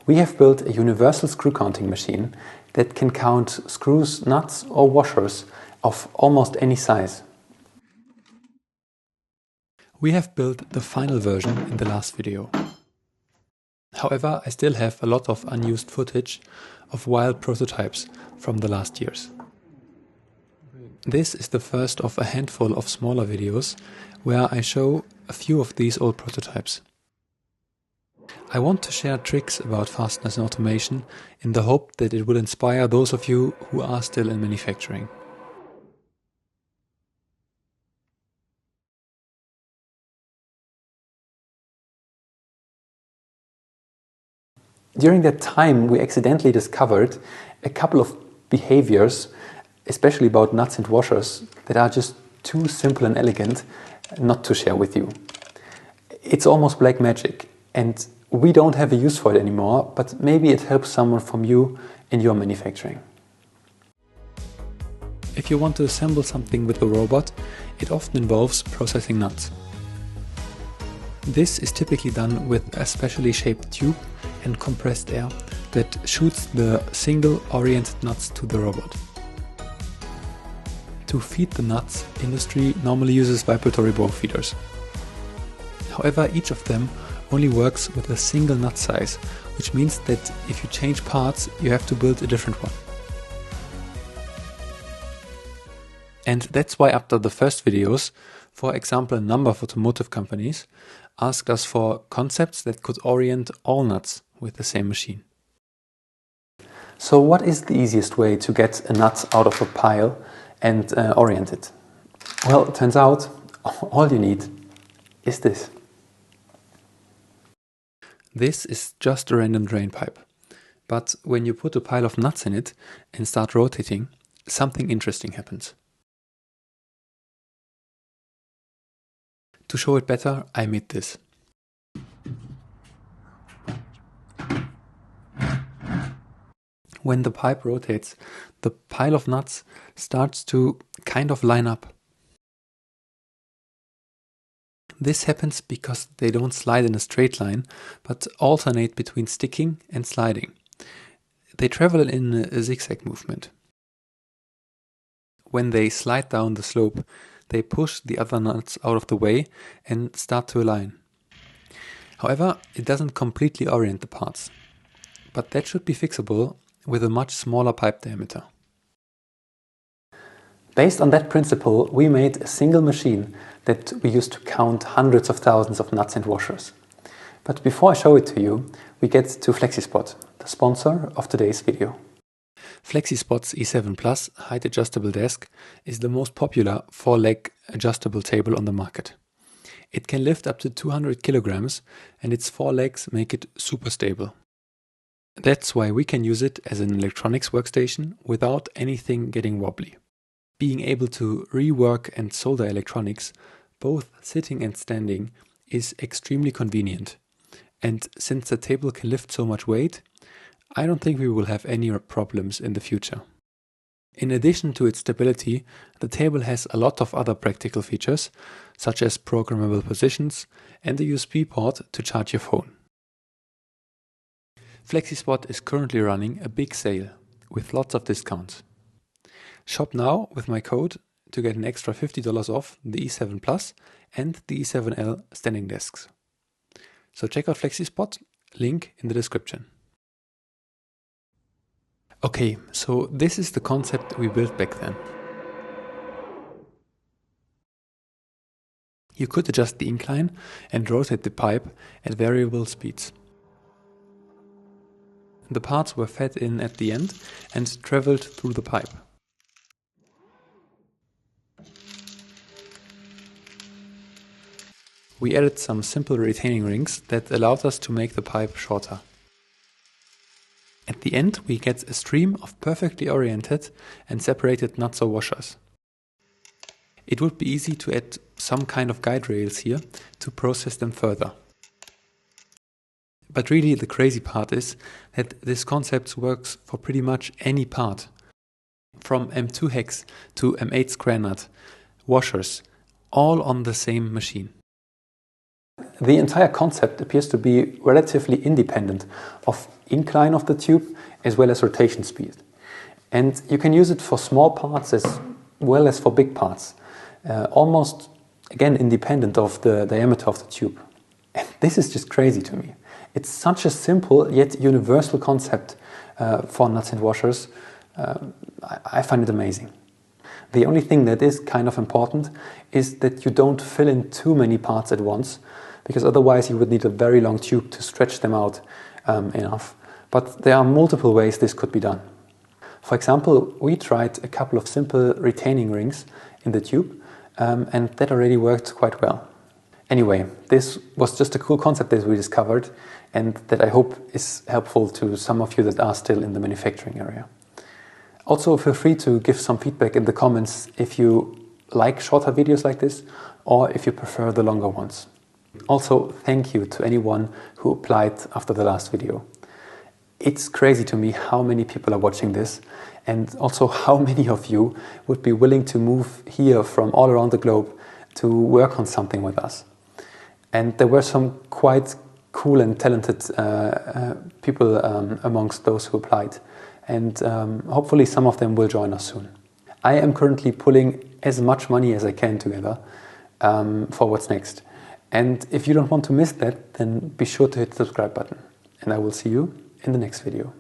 We have built a universal screw counting machine that can count screws, nuts or washers of almost any size. We have built the final version in the last video. However, I still have a lot of unused footage of wild prototypes from the last years. This is the first of a handful of smaller videos where I show a few of these old prototypes. I want to share tricks about fastness and automation in the hope that it will inspire those of you who are still in manufacturing. During that time, we accidentally discovered a couple of behaviors, especially about nuts and washers, that are just too simple and elegant not to share with you. It's almost black magic, and we don't have a use for it anymore, but maybe it helps someone from you in your manufacturing. If you want to assemble something with a robot, it often involves processing nuts. This is typically done with a specially shaped tube and compressed air that shoots the single oriented nuts to the robot. To feed the nuts, industry normally uses vibratory bow feeders. However, each of them only works with a single nut size, which means that if you change parts, you have to build a different one. And that's why after the first videos, for example, a number of automotive companies asked us for concepts that could orient all nuts with the same machine. So what is the easiest way to get a nut out of a pile and orient it? Well, it turns out all you need is this. This is just a random drain pipe. But when you put a pile of nuts in it and start rotating, something interesting happens. To show it better, I made this. When the pipe rotates, the pile of nuts starts to kind of line up. This happens because they don't slide in a straight line, but alternate between sticking and sliding. They travel in a zigzag movement. When they slide down the slope, they push the other nuts out of the way and start to align. However, it doesn't completely orient the parts, but that should be fixable with a much smaller pipe diameter. Based on that principle, we made a single machine that we use to count hundreds of thousands of nuts and washers. But before I show it to you, we get to FlexiSpot, the sponsor of today's video. FlexiSpot's E7 Plus height adjustable desk is the most popular 4-leg adjustable table on the market. It can lift up to 200 kilograms and its 4 legs make it super stable. That's why we can use it as an electronics workstation without anything getting wobbly. Being able to rework and solder electronics, both sitting and standing, is extremely convenient. And since the table can lift so much weight, I don't think we will have any problems in the future. In addition to its stability, the table has a lot of other practical features, such as programmable positions and a USB port to charge your phone. FlexiSpot is currently running a big sale with lots of discounts. Shop now with my code to get an extra $50 off the E7 Plus and the E7L standing desks. So check out FlexiSpot, link in the description. Okay, so this is the concept we built back then. You could adjust the incline and rotate the pipe at variable speeds. The parts were fed in at the end and traveled through the pipe. We added some simple retaining rings that allowed us to make the pipe shorter. At the end, we get a stream of perfectly oriented and separated nuts or washers. It would be easy to add some kind of guide rails here to process them further. But really the crazy part is that this concept works for pretty much any part. From M2 hex to M8 square nut, washers, all on the same machine. The entire concept appears to be relatively independent of incline of the tube as well as rotation speed. And you can use it for small parts as well as for big parts, almost, again, independent of the diameter of the tube. And this is just crazy to me. It's such a simple yet universal concept for nuts and washers. I find it amazing. The only thing that is kind of important is that you don't fill in too many parts at once, because otherwise you would need a very long tube to stretch them out enough. But there are multiple ways this could be done. For example, we tried a couple of simple retaining rings in the tube, and that already worked quite well. Anyway, this was just a cool concept that we discovered, and that I hope is helpful to some of you that are still in the manufacturing area. Also, feel free to give some feedback in the comments if you like shorter videos like this, or if you prefer the longer ones. Also, thank you to anyone who applied after the last video. It's crazy to me how many people are watching this, and also how many of you would be willing to move here from all around the globe to work on something with us. And there were some quite cool and talented people amongst those who applied, and hopefully some of them will join us soon. I am currently pulling as much money as I can together for what's next. And if you don't want to miss that, then be sure to hit the subscribe button. And I will see you in the next video.